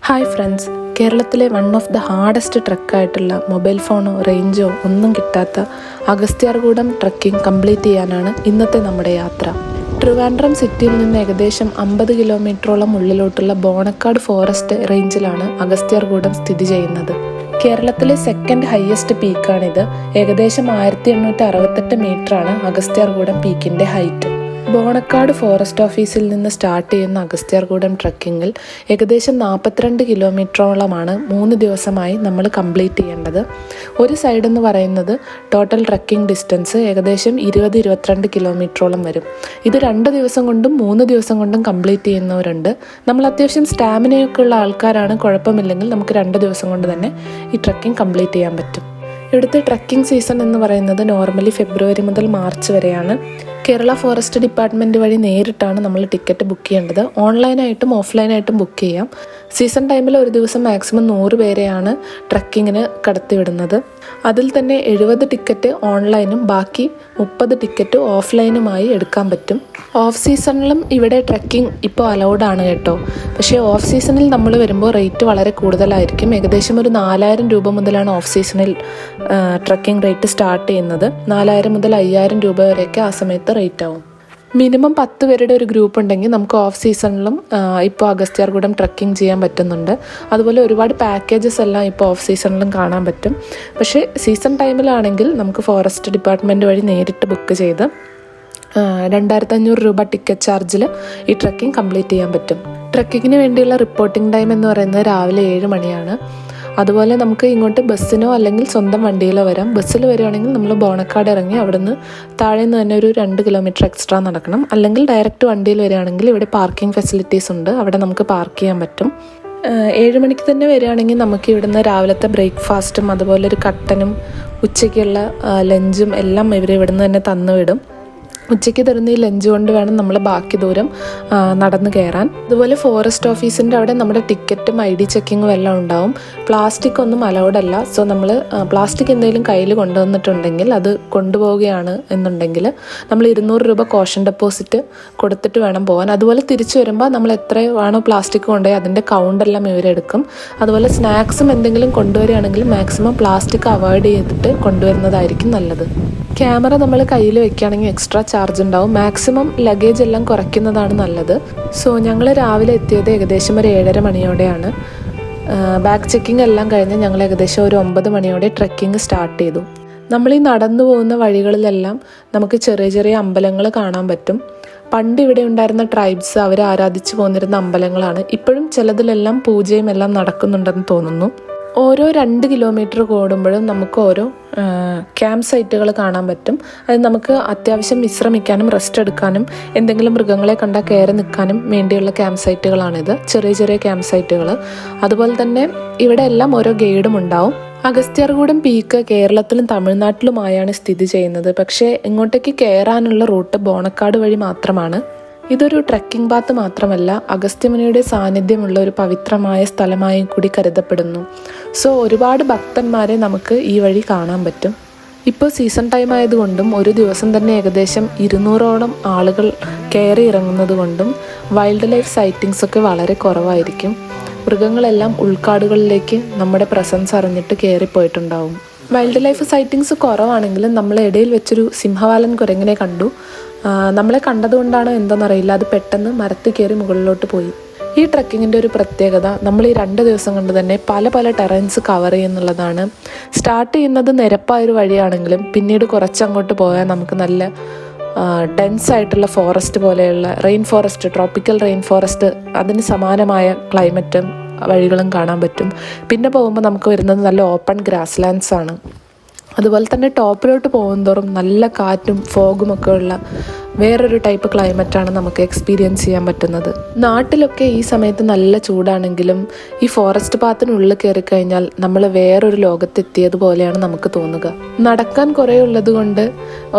Hi friends, കേരളത്തിലെ one of the hardest ട്രക്കായിട്ടുള്ള mobile ഫോണോ റേഞ്ചോ ഒന്നും കിട്ടാത്ത അഗസ്ത്യാർകൂടം ട്രക്കിംഗ് കംപ്ലീറ്റ് ചെയ്യാനാണ് ഇന്നത്തെ നമ്മുടെ യാത്ര. ട്രിവാൻഡ്രം സിറ്റിയിൽ നിന്ന് ഏകദേശം 50 കിലോമീറ്ററോളം ഉള്ളിലോട്ടുള്ള ബോണക്കാട് ഫോറസ്റ്റ് റേഞ്ചിലാണ് അഗസ്ത്യാർകൂടം സ്ഥിതി ചെയ്യുന്നത്. കേരളത്തിലെ സെക്കൻഡ് ഹയസ്റ്റ് പീക്കാണിത്. ഏകദേശം 1868 മീറ്ററാണ് അഗസ്ത്യാർകൂടം പീക്കിൻ്റെ ഹൈറ്റ്. ബോണക്കാട് ഫോറസ്റ്റ് ഓഫീസിൽ നിന്ന് സ്റ്റാർട്ട് ചെയ്യുന്ന അഗസ്ത്യാർകൂടം ട്രക്കിങ്ങിൽ ഏകദേശം 42 കിലോമീറ്ററോളമാണ് 3 ദിവസമായി നമ്മൾ കംപ്ലീറ്റ് ചെയ്യേണ്ടത്. ഒരു സൈഡ് എന്ന് പറയുന്നത് ടോട്ടൽ ട്രക്കിംഗ് ഡിസ്റ്റൻസ് ഏകദേശം 20-22 കിലോമീറ്ററോളം വരും. ഇത് 2 ദിവസം കൊണ്ടും 3 ദിവസം കൊണ്ടും കംപ്ലീറ്റ് ചെയ്യുന്നവരുണ്ട്. നമ്മൾ അത്യാവശ്യം സ്റ്റാമിനയൊക്കെ ഉള്ള ആൾക്കാരാണ്, കുഴപ്പമില്ലെങ്കിൽ നമുക്ക് 2 ദിവസം കൊണ്ട് തന്നെ ഈ ട്രക്കിംഗ് കംപ്ലീറ്റ് ചെയ്യാൻ പറ്റും. ഇവിടുത്തെ ട്രക്കിംഗ് സീസൺ എന്ന് പറയുന്നത് നോർമലി ഫെബ്രുവരി മുതൽ മാർച്ച് വരെയാണ്. കേരള ഫോറസ്റ്റ് ഡിപ്പാർട്ട്മെൻറ്റ് വഴി നേരിട്ടാണ് നമ്മൾ ടിക്കറ്റ് ബുക്ക് ചെയ്യേണ്ടത്. ഓൺലൈനായിട്ടും ഓഫ്ലൈനായിട്ടും ബുക്ക് ചെയ്യാം. സീസൺ ടൈമിൽ ഒരു ദിവസം മാക്സിമം 100 പേരെയാണ് ട്രക്കിങ്ങിന് കടത്തിവിടുന്നത്. അതിൽ തന്നെ 70 ടിക്കറ്റ് ഓൺലൈനും ബാക്കി 30 ടിക്കറ്റ് ഓഫ്ലൈനുമായി എടുക്കാൻ പറ്റും. ഓഫ് സീസണിലും ഇവിടെ ട്രക്കിംഗ് ഇപ്പോൾ അലൗഡാണ് കേട്ടോ. പക്ഷേ ഓഫ് സീസണിൽ നമ്മൾ വരുമ്പോൾ റേറ്റ് വളരെ കൂടുതലായിരിക്കും. ഏകദേശം ഒരു 4000 രൂപ മുതലാണ് ഓഫ് സീസണിൽ ട്രക്കിംഗ് റേറ്റ് സ്റ്റാർട്ട് ചെയ്യുന്നത്. 4000 മുതൽ 5000 രൂപ വരെയൊക്കെ ആ സമയത്ത് റേറ്റ് ആവും. മിനിമം 10 പേരുടെ ഒരു ഗ്രൂപ്പ് ഉണ്ടെങ്കിൽ നമുക്ക് ഓഫ് സീസണിലും ഇപ്പോൾ അഗസ്ത്യാർകൂടം ട്രക്കിംഗ് ചെയ്യാൻ പറ്റുന്നുണ്ട്. അതുപോലെ ഒരുപാട് പാക്കേജസ് എല്ലാം ഇപ്പോൾ ഓഫ് സീസണിലും കാണാൻ പറ്റും. പക്ഷേ സീസൺ ടൈമിലാണെങ്കിൽ നമുക്ക് ഫോറസ്റ്റ് ഡിപ്പാർട്ട്മെൻറ്റ് വഴി നേരിട്ട് ബുക്ക് ചെയ്ത് 2500 രൂപ ടിക്കറ്റ് ചാർജിൽ ഈ ട്രക്കിംഗ് കംപ്ലീറ്റ് ചെയ്യാൻ പറ്റും. ട്രക്കിങ്ങിന് വേണ്ടിയുള്ള റിപ്പോർട്ടിംഗ് ടൈം എന്ന് പറയുന്നത് രാവിലെ 7 മണിയാണ്. അതുപോലെ നമുക്ക് ഇങ്ങോട്ട് ബസ്സിനോ അല്ലെങ്കിൽ സ്വന്തം വണ്ടിയിലോ വരാം. ബസ്സിൽ വരികയാണെങ്കിൽ നമ്മൾ ബോണക്കാട് ഇറങ്ങി അവിടുന്ന് താഴെ നിന്ന് തന്നെ ഒരു 2 കിലോമീറ്റർ എക്സ്ട്രാ നടക്കണം. അല്ലെങ്കിൽ ഡയറക്റ്റ് വണ്ടിയിൽ വരികയാണെങ്കിൽ ഇവിടെ പാർക്കിംഗ് ഫെസിലിറ്റീസ് ഉണ്ട്, അവിടെ നമുക്ക് പാർക്ക് ചെയ്യാൻ പറ്റും. 7 മണിക്ക് തന്നെ വരികയാണെങ്കിൽ നമുക്ക് ഇവിടുന്ന് രാവിലത്തെ ബ്രേക്ക്ഫാസ്റ്റും അതുപോലെ ഒരു കട്ടനും ഉച്ചയ്ക്കുള്ള ലഞ്ചും എല്ലാം ഇവർ ഇവിടുന്ന് തന്നെ തന്നുവിടും. ഉച്ചയ്ക്ക് തരുന്ന ഈ ലഞ്ച് കൊണ്ട് വേണം നമ്മൾ ബാക്കി ദൂരം നടന്നു കയറാൻ. അതുപോലെ ഫോറസ്റ്റ് ഓഫീസിൻ്റെ അവിടെ നമ്മുടെ ടിക്കറ്റും ID ചെക്കിങ്ങും എല്ലാം ഉണ്ടാവും. പ്ലാസ്റ്റിക് ഒന്നും അലൗഡ് അല്ല. സോ നമ്മൾ പ്ലാസ്റ്റിക് എന്തെങ്കിലും കയ്യിൽ കൊണ്ടുവന്നിട്ടുണ്ടെങ്കിൽ അത് കൊണ്ടുപോവുകയാണ് എന്നുണ്ടെങ്കിൽ നമ്മൾ 200 രൂപ കോഷൻ ഡെപ്പോസിറ്റ് കൊടുത്തിട്ട് വേണം പോകാൻ. അതുപോലെ തിരിച്ചു വരുമ്പോൾ നമ്മൾ എത്രയാണോ പ്ലാസ്റ്റിക് കൊണ്ടുപോയി അതിൻ്റെ കൗണ്ടെല്ലാം ഇവരെടുക്കും. അതുപോലെ സ്നാക്സും എന്തെങ്കിലും കൊണ്ടുവരികയാണെങ്കിൽ മാക്സിമം പ്ലാസ്റ്റിക് അവോയ്ഡ് ചെയ്തിട്ട് കൊണ്ടുവരുന്നതായിരിക്കും നല്ലത്. ക്യാമറ നമ്മൾ കയ്യിൽ വെക്കുകയാണെങ്കിൽ എക്സ്ട്രാ ചാർജ് ഉണ്ടാവും. മാക്സിമം ലഗേജ് എല്ലാം കുറയ്ക്കുന്നതാണ് നല്ലത്. സോ ഞങ്ങൾ രാവിലെ എത്തിയത് ഏകദേശം ഒരു 7:30 മണിയോടെയാണ്. ബാഗ് ചെക്കിംഗ് എല്ലാം കഴിഞ്ഞ് ഞങ്ങൾ ഏകദേശം ഒരു 9 മണിയോടെ ട്രെക്കിംഗ് സ്റ്റാർട്ട് ചെയ്തു. നമ്മൾ ഈ നടന്നു പോകുന്ന വഴികളിലെല്ലാം നമുക്ക് ചെറിയ ചെറിയ അമ്പലങ്ങൾ കാണാൻ പറ്റും. പണ്ട് ഇവിടെ ഉണ്ടായിരുന്ന ട്രൈബ്സ് അവർ ആരാധിച്ചു പോന്നിരുന്ന അമ്പലങ്ങളാണ്. ഇപ്പോഴും ചിലതിലെല്ലാം പൂജയും എല്ലാം നടക്കുന്നുണ്ടെന്ന് തോന്നുന്നു. ഓരോ 2 കിലോമീറ്റർ കൂടുമ്പോഴും നമുക്ക് ഓരോ ക്യാമ്പ് സൈറ്റുകൾ കാണാൻ പറ്റും. അത് നമുക്ക് അത്യാവശ്യം വിശ്രമിക്കാനും റെസ്റ്റ് എടുക്കാനും എന്തെങ്കിലും മൃഗങ്ങളെ കണ്ടാൽ കയറി നിൽക്കാനും വേണ്ടിയുള്ള ക്യാമ്പ് സൈറ്റുകളാണിത്. ചെറിയ ചെറിയ ക്യാമ്പ് സൈറ്റുകൾ. അതുപോലെ തന്നെ ഇവിടെ എല്ലാം ഓരോ ഗൈഡും ഉണ്ടാവും. അഗസ്ത്യാർകൂടം പീക്ക് കേരളത്തിലും തമിഴ്നാട്ടിലുമായാണ് സ്ഥിതി ചെയ്യുന്നത്. പക്ഷേ ഇങ്ങോട്ടേക്ക് കയറാനുള്ള റൂട്ട് ബോണക്കാട് വഴി മാത്രമാണ്. ഇതൊരു ട്രക്കിംഗ് പാത്ത് മാത്രമല്ല, അഗസ്ത്യമുനിയുടെ സാന്നിധ്യമുള്ള ഒരു പവിത്രമായ സ്ഥലമായി കൂടി കരുതപ്പെടുന്നു. സോ ഒരുപാട് ഭക്തന്മാരെ നമുക്ക് ഈ വഴി കാണാൻ പറ്റും. ഇപ്പോൾ സീസൺ ടൈം ആയതുകൊണ്ടും ഒരു ദിവസം തന്നെ ഏകദേശം 200ഓളം ആളുകൾ കയറി ഇറങ്ങുന്നത് കൊണ്ടും വൈൽഡ് ലൈഫ് സൈറ്റിങ്സ് ഒക്കെ വളരെ കുറവായിരിക്കും. മൃഗങ്ങളെല്ലാം ഉൾക്കാടുകളിലേക്ക് നമ്മുടെ പ്രസൻസ് അറിഞ്ഞിട്ട് കയറിപ്പോയിട്ടുണ്ടാവും. വൈൽഡ് ലൈഫ് സൈറ്റിങ്സ് കുറവാണെങ്കിലും നമ്മൾ ഇടയിൽ വെച്ചൊരു സിംഹവാലൻ കുരങ്ങിനെ കണ്ടു. നമ്മളെ കണ്ടതുകൊണ്ടാണോ എന്തെന്നറിയില്ല, അത് പെട്ടെന്ന് മരത്തിൽ കയറി മുകളിലോട്ട് പോയി. ഈ ട്രക്കിങ്ങിൻ്റെ ഒരു പ്രത്യേകത നമ്മൾ ഈ 2 ദിവസം കൊണ്ട് തന്നെ പല പല ടെറൻസ് കവർ ചെയ്യുന്നുള്ളതാണ്. സ്റ്റാർട്ട് ചെയ്യുന്നത് നിരപ്പായൊരു വഴിയാണെങ്കിലും പിന്നീട് കുറച്ചങ്ങോട്ട് പോയാൽ നമുക്ക് നല്ല ഡെൻസ് ആയിട്ടുള്ള ഫോറസ്റ്റ് പോലെയുള്ള rain forest, tropical rain forest, അതിന് സമാനമായ ക്ലൈമറ്റും വഴികളും കാണാൻ പറ്റും. പിന്നെ പോകുമ്പോൾ നമുക്ക് വരുന്നത് നല്ല ഓപ്പൺ ഗ്രാസ് ലാൻഡ്സ് ആണ്. അതുപോലെ തന്നെ ടോപ്പിലോട്ട് പോകുന്തോറും നല്ല കാറ്റും ഫോഗും ഒക്കെ ഉള്ള വേറൊരു ടൈപ്പ് ക്ലൈമറ്റാണ് നമുക്ക് എക്സ്പീരിയൻസ് ചെയ്യാൻ പറ്റുന്നത്. നാട്ടിലൊക്കെ ഈ സമയത്ത് നല്ല ചൂടാണെങ്കിലും ഈ ഫോറസ്റ്റ് പാത്തിനുള്ളിൽ കയറി കഴിഞ്ഞാൽ നമ്മൾ വേറൊരു ലോകത്തെത്തിയതുപോലെയാണ് നമുക്ക് തോന്നുക. നടക്കാൻ കുറേ ഉള്ളത് കൊണ്ട്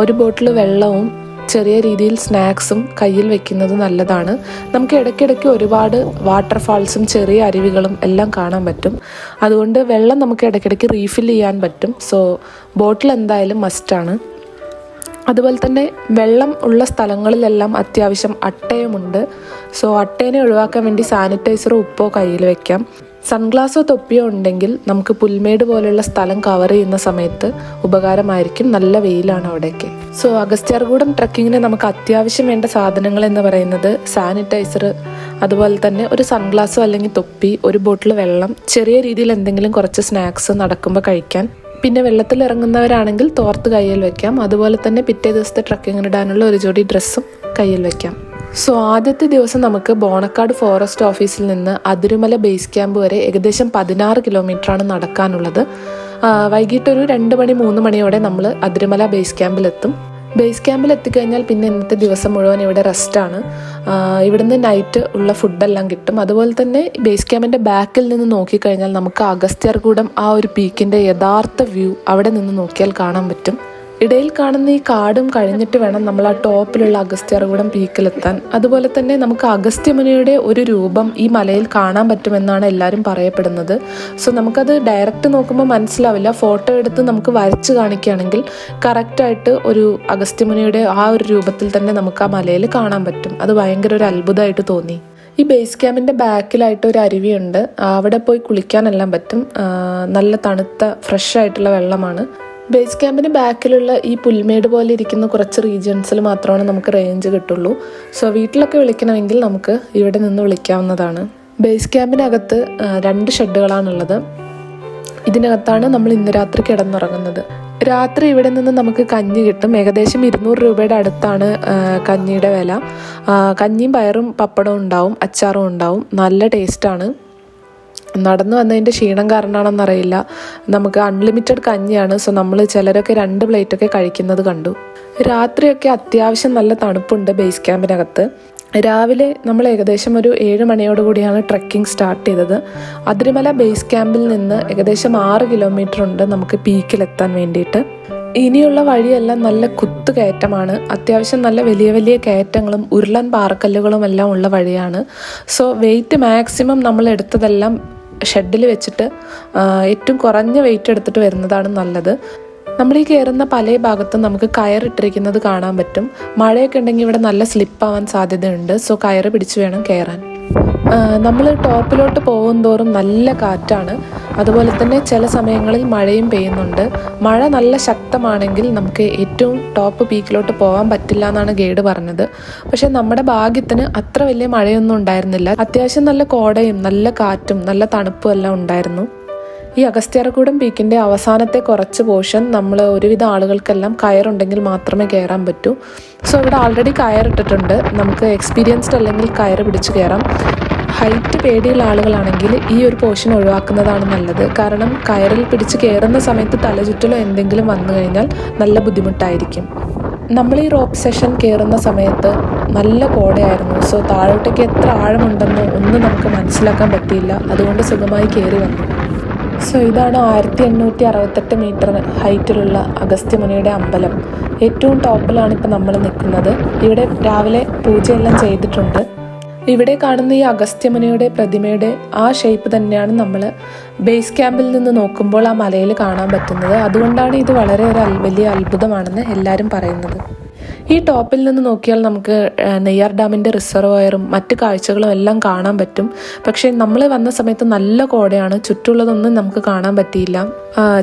ഒരു ബോട്ടിൽ വെള്ളവും ചെറിയ രീതിയിൽ സ്നാക്സും കയ്യിൽ വെക്കുന്നത് നല്ലതാണ്. നമുക്ക് ഇടയ്ക്കിടയ്ക്ക് ഒരുപാട് വാട്ടർഫാൾസും ചെറിയ അരുവികളും എല്ലാം കാണാൻ പറ്റും. അതുകൊണ്ട് വെള്ളം നമുക്ക് ഇടയ്ക്കിടയ്ക്ക് റീഫിൽ ചെയ്യാൻ പറ്റും. സോ ബോട്ടിൽ എന്തായാലും മസ്റ്റാണ്. അതുപോലെ തന്നെ വെള്ളം ഉള്ള സ്ഥലങ്ങളിലെല്ലാം അത്യാവശ്യം അട്ടയുമുണ്ട്. സോ അട്ടേനെ ഒഴിവാക്കാൻ വേണ്ടി സാനിറ്റൈസറോ ഉപ്പോ കയ്യിൽ വെക്കാം. സൺഗ്ലാസോ തൊപ്പിയോ ഉണ്ടെങ്കിൽ നമുക്ക് പുൽമേട് പോലെയുള്ള സ്ഥലം കവർ ചെയ്യുന്ന സമയത്ത് ഉപകാരമായിരിക്കും. നല്ല വെയിലാണ് അവിടെയൊക്കെ. സോ അഗസ്ത്യാർകൂടം ട്രക്കിങ്ങിന് നമുക്ക് അത്യാവശ്യം വേണ്ട സാധനങ്ങൾ എന്ന് പറയുന്നത് സാനിറ്റൈസർ, അതുപോലെ തന്നെ ഒരു സൺഗ്ലാസോ അല്ലെങ്കിൽ തൊപ്പി, ഒരു ബോട്ടിൽ വെള്ളം, ചെറിയ രീതിയിൽ എന്തെങ്കിലും കുറച്ച് സ്നാക്സ് നടക്കുമ്പോൾ കഴിക്കാൻ, പിന്നെ വെള്ളത്തിൽ ഇറങ്ങുന്നവരാണെങ്കിൽ തോർത്ത് കയ്യിൽ വെക്കാം. അതുപോലെ തന്നെ പിറ്റേ ദിവസത്തെ ട്രക്കിങ്ങിന് ഇടാനുള്ള ഒരു ജോഡി ഡ്രസ്സും കയ്യിൽ വെക്കാം. സോ ആദ്യത്തെ ദിവസം നമുക്ക് ബോണക്കാട് ഫോറസ്റ്റ് ഓഫീസിൽ നിന്ന് അതിരുമല ബേസ് ക്യാമ്പ് വരെ ഏകദേശം 16 കിലോമീറ്ററാണ് നടക്കാനുള്ളത്. വൈകിട്ടൊരു 2 മണി 3 മണിയോടെ നമ്മൾ അതിരുമല ബേസ് ക്യാമ്പിലെത്തും. ബേസ് ക്യാമ്പിൽ എത്തിക്കഴിഞ്ഞാൽ പിന്നെ ഇന്നത്തെ ദിവസം മുഴുവൻ ഇവിടെ റെസ്റ്റാണ്. ഇവിടുന്ന് നൈറ്റ് ഉള്ള ഫുഡെല്ലാം കിട്ടും. അതുപോലെ തന്നെ ബേസ് ക്യാമ്പിൻ്റെ ബാക്കിൽ നിന്ന് നോക്കിക്കഴിഞ്ഞാൽ നമുക്ക് അഗസ്ത്യാർകൂടം ആ ഒരു പീക്കിൻ്റെ യഥാർത്ഥ വ്യൂ അവിടെ നിന്ന് നോക്കിയാൽ കാണാൻ പറ്റും. ഇടയിൽ കാണുന്ന ഈ കാടും കഴിഞ്ഞിട്ട് വേണം നമ്മൾ ആ ടോപ്പിലുള്ള അഗസ്ത്യാർകൂടം പീക്കിലെത്താൻ. അതുപോലെ തന്നെ നമുക്ക് അഗസ്ത്യമുനിയുടെ ഒരു രൂപം ഈ മലയിൽ കാണാൻ പറ്റുമെന്നാണ് എല്ലാവരും പറയപ്പെടുന്നത്. സോ നമുക്കത് ഡയറക്റ്റ് നോക്കുമ്പോൾ മനസ്സിലാവില്ല. ഫോട്ടോ എടുത്ത് നമുക്ക് വരച്ച് കാണിക്കുകയാണെങ്കിൽ കറക്റ്റായിട്ട് ഒരു അഗസ്ത്യമുനിയുടെ ആ ഒരു രൂപത്തിൽ തന്നെ നമുക്ക് ആ മലയിൽ കാണാൻ പറ്റും. അത് ഭയങ്കര ഒരു അത്ഭുതമായിട്ട് തോന്നി. ഈ ബേസ് ക്യാമ്പിൻ്റെ ബാക്കിലായിട്ട് ഒരു അരുവിയുണ്ട്. അവിടെ പോയി കുളിക്കാനെല്ലാം പറ്റും. നല്ല തണുത്ത ഫ്രഷ് ആയിട്ടുള്ള വെള്ളമാണ്. ബേസ് ക്യാമ്പിന് ബാക്കിലുള്ള ഈ പുൽമേട് പോലെ ഇരിക്കുന്ന കുറച്ച് റീജിയൻസിൽ മാത്രമാണ് നമുക്ക് റേഞ്ച് കിട്ടുള്ളൂ. സോ വീട്ടിലൊക്കെ വിളിക്കണമെങ്കിൽ നമുക്ക് ഇവിടെ നിന്ന് വിളിക്കാവുന്നതാണ്. ബേസ് ക്യാമ്പിനകത്ത് 2 ഷെഡുകളാണുള്ളത്. ഇതിനകത്താണ് നമ്മൾ ഇന്ന് രാത്രി കിടന്നുറങ്ങുന്നത്. രാത്രി ഇവിടെ നിന്ന് നമുക്ക് കഞ്ഞി കിട്ടും. ഏകദേശം 200 രൂപയുടെ അടുത്താണ് കഞ്ഞിയുടെ വില. കഞ്ഞിയും പയറും പപ്പടവും ഉണ്ടാവും, അച്ചാറും ഉണ്ടാവും. നല്ല ടേസ്റ്റാണ്. നടന്നു വന്നതിൻ്റെ ക്ഷീണം കാരണമാണെന്നറിയില്ല, നമുക്ക് അൺലിമിറ്റഡ് കഞ്ഞിയാണ്. സോ നമ്മൾ ചിലരൊക്കെ 2 പ്ലേറ്റൊക്കെ കഴിക്കുന്നത് കണ്ടു. രാത്രിയൊക്കെ അത്യാവശ്യം നല്ല തണുപ്പുണ്ട് ബേസ് ക്യാമ്പിനകത്ത്. രാവിലെ നമ്മൾ ഏകദേശം ഒരു 7 മണിയോടുകൂടിയാണ് ട്രെക്കിംഗ് സ്റ്റാർട്ട് ചെയ്തത്. അതിരുമല ബേസ് ക്യാമ്പിൽ നിന്ന് ഏകദേശം 6 കിലോമീറ്റർ ഉണ്ട് നമുക്ക് പീക്കിലെത്താൻ വേണ്ടിയിട്ട്. ഇനിയുള്ള വഴിയെല്ലാം നല്ല കുത്തുകയറ്റമാണ്. അത്യാവശ്യം നല്ല വലിയ വലിയ കയറ്റങ്ങളും ഉരുളൻ പാറക്കല്ലുകളും എല്ലാം ഉള്ള വഴിയാണ്. സോ വെയിറ്റ് മാക്സിമം നമ്മൾ എടുത്തതെല്ലാം ഷെഡിൽ വെച്ചിട്ട് ഏറ്റവും കുറഞ്ഞ വെയിറ്റ് എടുത്തിട്ട് വരുന്നതാണ് നല്ലത്. നമ്മൾ ഈ കയറുന്ന പല ഭാഗത്തും നമുക്ക് കയറിട്ടിരിക്കുന്നത് കാണാൻ പറ്റും. മഴയൊക്കെ ഉണ്ടെങ്കിൽ ഇവിടെ നല്ല സ്ലിപ്പാവാൻ സാധ്യതയുണ്ട്. സോ കയറ് പിടിച്ച് വേണം കയറാൻ. നമ്മൾ ടോപ്പിലോട്ട് പോകുന്തോറും നല്ല കാറ്റാണ്. അതുപോലെ തന്നെ ചില സമയങ്ങളിൽ മഴയും പെയ്യുന്നുണ്ട്. മഴ നല്ല ശക്തമാണെങ്കിൽ നമുക്ക് ഏറ്റവും ടോപ്പ് പീക്കിലോട്ട് പോകാൻ പറ്റില്ല എന്നാണ് ഗൈഡ് പറഞ്ഞത്. പക്ഷെ നമ്മുടെ ഭാഗ്യത്തിന് അത്ര വലിയ മഴയൊന്നും ഉണ്ടായിരുന്നില്ല. അത്യാവശ്യം നല്ല കോടയും നല്ല കാറ്റും നല്ല തണുപ്പും എല്ലാം ഉണ്ടായിരുന്നു. ഈ അഗസ്ത്യാർകൂടം പീക്കിൻ്റെ അവസാനത്തെ കുറച്ച് പോർഷൻ നമ്മൾ ഒരുവിധ ആളുകൾക്കെല്ലാം കയറുണ്ടെങ്കിൽ മാത്രമേ കയറാൻ പറ്റൂ. സോ ഇവിടെ ആൾറെഡി കയറിട്ടിട്ടുണ്ട്. നമുക്ക് എക്സ്പീരിയൻസ്ഡ് അല്ലെങ്കിൽ കയറ് പിടിച്ച് കയറാം. ഹൈറ്റ് പേടിയുള്ള ആളുകളാണെങ്കിൽ ഈ ഒരു പോർഷൻ ഒഴിവാക്കുന്നതാണ് നല്ലത്. കാരണം കയറിൽ പിടിച്ച് കയറുന്ന സമയത്ത് തലചുറ്റലോ എന്തെങ്കിലും വന്നു കഴിഞ്ഞാൽ നല്ല ബുദ്ധിമുട്ടായിരിക്കും. നമ്മൾ ഈ റോപ്പ് സെഷൻ കയറുന്ന സമയത്ത് നല്ല കോടയായിരുന്നു. സോ താഴോട്ടേക്ക് എത്ര ആഴമുണ്ടെന്നോ ഒന്നും നമുക്ക് മനസ്സിലാക്കാൻ പറ്റിയില്ല. അതുകൊണ്ട് സുഖമായി കയറി വന്നു. സോ ഇതാണ് 1868 മീറ്റർ ഹൈറ്റിലുള്ള അഗസ്ത്യമുനിയുടെ അമ്പലം. ഏറ്റവും ടോപ്പിലാണ് ഇപ്പോൾ നമ്മൾ നിൽക്കുന്നത്. ഇവിടെ രാവിലെ പൂജയെല്ലാം ചെയ്തിട്ടുണ്ട്. ഇവിടെ കാണുന്ന ഈ അഗസ്ത്യമുനിയുടെ പ്രതിമയുടെ ആ ഷേപ്പ് തന്നെയാണ് നമ്മൾ ബേസ് ക്യാമ്പിൽ നിന്ന് നോക്കുമ്പോൾ ആ മലയിൽ കാണാൻ പറ്റുന്നത്. അതുകൊണ്ടാണ് ഇത് വളരെ ഒരു വലിയ അത്ഭുതമാണെന്ന് എല്ലാവരും പറയുന്നത്. ഈ ടോപ്പിൽ നിന്ന് നോക്കിയാൽ നമുക്ക് നെയ്യാർ ഡാമിൻ്റെ റിസർവോയറും മറ്റ് കാഴ്ചകളും എല്ലാം കാണാൻ പറ്റും. പക്ഷേ നമ്മൾ വന്ന സമയത്ത് നല്ല കോടയാണ്. ചുറ്റുള്ളതൊന്നും നമുക്ക് കാണാൻ പറ്റിയില്ല.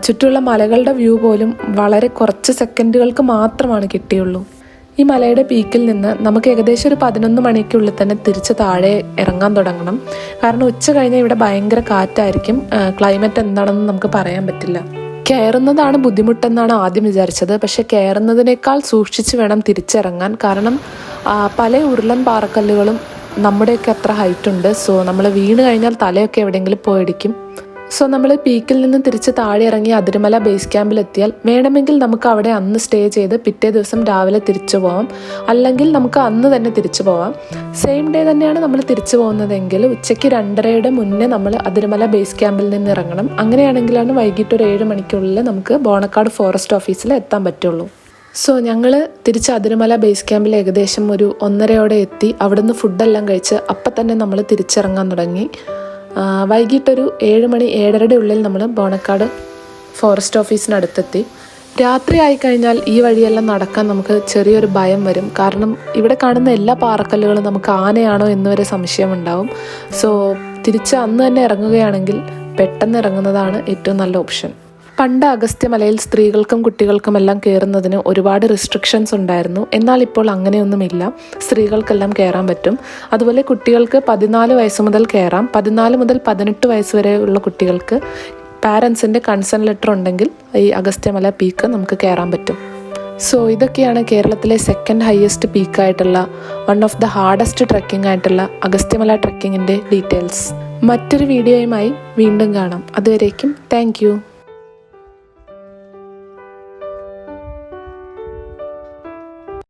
ചുറ്റുള്ള മലകളുടെ വ്യൂ പോലും വളരെ കുറച്ച് സെക്കൻഡുകൾക്ക് മാത്രമാണ് കിട്ടിയുള്ളൂ. ഈ മലയുടെ പീക്കിൽ നിന്ന് നമുക്ക് ഏകദേശം ഒരു 11 മണിക്കുള്ളിൽ തന്നെ തിരിച്ച് താഴെ ഇറങ്ങാൻ തുടങ്ങണം. കാരണം ഉച്ച കഴിഞ്ഞാൽ ഇവിടെ ഭയങ്കര കാറ്റായിരിക്കും. ക്ലൈമറ്റ് എന്താണെന്ന് നമുക്ക് പറയാൻ പറ്റില്ല. കയറുന്നതാണ് ബുദ്ധിമുട്ടെന്നാണ് ആദ്യം വിചാരിച്ചത്. പക്ഷെ കയറുന്നതിനേക്കാൾ സൂക്ഷിച്ച് വേണം തിരിച്ചിറങ്ങാൻ. കാരണം പല ഉരുളൻ പാറക്കല്ലുകളും നമ്മുടെയൊക്കെ അത്ര ഹൈറ്റ് ഉണ്ട്. സോ നമ്മൾ വീണ് കഴിഞ്ഞാൽ തലയൊക്കെ എവിടെയെങ്കിലും പോയിടിക്കും. സോ നമ്മൾ പീക്കിൽ നിന്ന് തിരിച്ച് താഴെ ഇറങ്ങി അതിരുമല ബേസ് ക്യാമ്പിലെത്തിയാൽ വേണമെങ്കിൽ നമുക്ക് അവിടെ അന്ന് സ്റ്റേ ചെയ്ത് പിറ്റേ ദിവസം രാവിലെ തിരിച്ചു പോവാം. അല്ലെങ്കിൽ നമുക്ക് അന്ന് തന്നെ തിരിച്ചു പോവാം. സെയിം ഡേ തന്നെയാണ് നമ്മൾ തിരിച്ചു പോകുന്നതെങ്കിൽ ഉച്ചയ്ക്ക് 2:30 മുന്നേ നമ്മൾ അതിരുമല ബേസ് ക്യാമ്പിൽ നിന്ന് ഇറങ്ങണം. അങ്ങനെയാണെങ്കിലാണ് വൈകിട്ട് ഒരു 7 മണിക്കുള്ളിൽ നമുക്ക് ബോണക്കാട് ഫോറസ്റ്റ് ഓഫീസിൽ എത്താൻ പറ്റുള്ളൂ. സോ ഞങ്ങൾ തിരിച്ച് അതിരുമല ബേസ് ക്യാമ്പിൽ ഏകദേശം ഒരു 1:30 എത്തി. അവിടുന്ന് ഫുഡെല്ലാം കഴിച്ച് അപ്പം തന്നെ നമ്മൾ തിരിച്ചിറങ്ങാൻ തുടങ്ങി. വൈകിട്ടൊരു 7 മണി 7:30 ഉള്ളിൽ നമ്മൾ ബോണക്കാട് ഫോറസ്റ്റ് ഓഫീസിനടുത്തെത്തി. രാത്രി ആയിക്കഴിഞ്ഞാൽ ഈ വഴിയെല്ലാം നടക്കാൻ നമുക്ക് ചെറിയൊരു ഭയം വരും. കാരണം ഇവിടെ കാണുന്ന എല്ലാ പാറക്കല്ലുകളും നമുക്ക് ആനയാണോ എന്ന് വരെ സംശയമുണ്ടാവും. സോ തിരിച്ച് അന്ന് തന്നെ ഇറങ്ങുകയാണെങ്കിൽ പെട്ടെന്ന് ഇറങ്ങുന്നതാണ് ഏറ്റവും നല്ല ഓപ്ഷൻ. പണ്ട് അഗസ്ത്യമലയിൽ സ്ത്രീകൾക്കും കുട്ടികൾക്കുമെല്ലാം കയറുന്നതിന് ഒരുപാട് റിസ്ട്രിക്ഷൻസ് ഉണ്ടായിരുന്നു. എന്നാൽ ഇപ്പോൾ അങ്ങനെയൊന്നുമില്ല. സ്ത്രീകൾക്കെല്ലാം കയറാൻ പറ്റും. അതുപോലെ കുട്ടികൾക്ക് 14 വയസ്സ് മുതൽ കയറാം. 14 മുതൽ 18 വയസ്സ് വരെ ഉള്ള കുട്ടികൾക്ക് പാരൻസിൻ്റെ കൺസേൺ ലെറ്റർ ഉണ്ടെങ്കിൽ ഈ അഗസ്ത്യമല പീക്ക് നമുക്ക് കയറാൻ പറ്റും. സോ ഇതൊക്കെയാണ് കേരളത്തിലെ സെക്കൻഡ് ഹയസ്റ്റ് പീക്കായിട്ടുള്ള one of the hardest trekking ആയിട്ടുള്ള അഗസ്ത്യമല ട്രക്കിങ്ങിൻ്റെ ഡീറ്റെയിൽസ്. മറ്റൊരു വീഡിയോയുമായി വീണ്ടും കാണാം. അതുവരേക്കും താങ്ക് യു.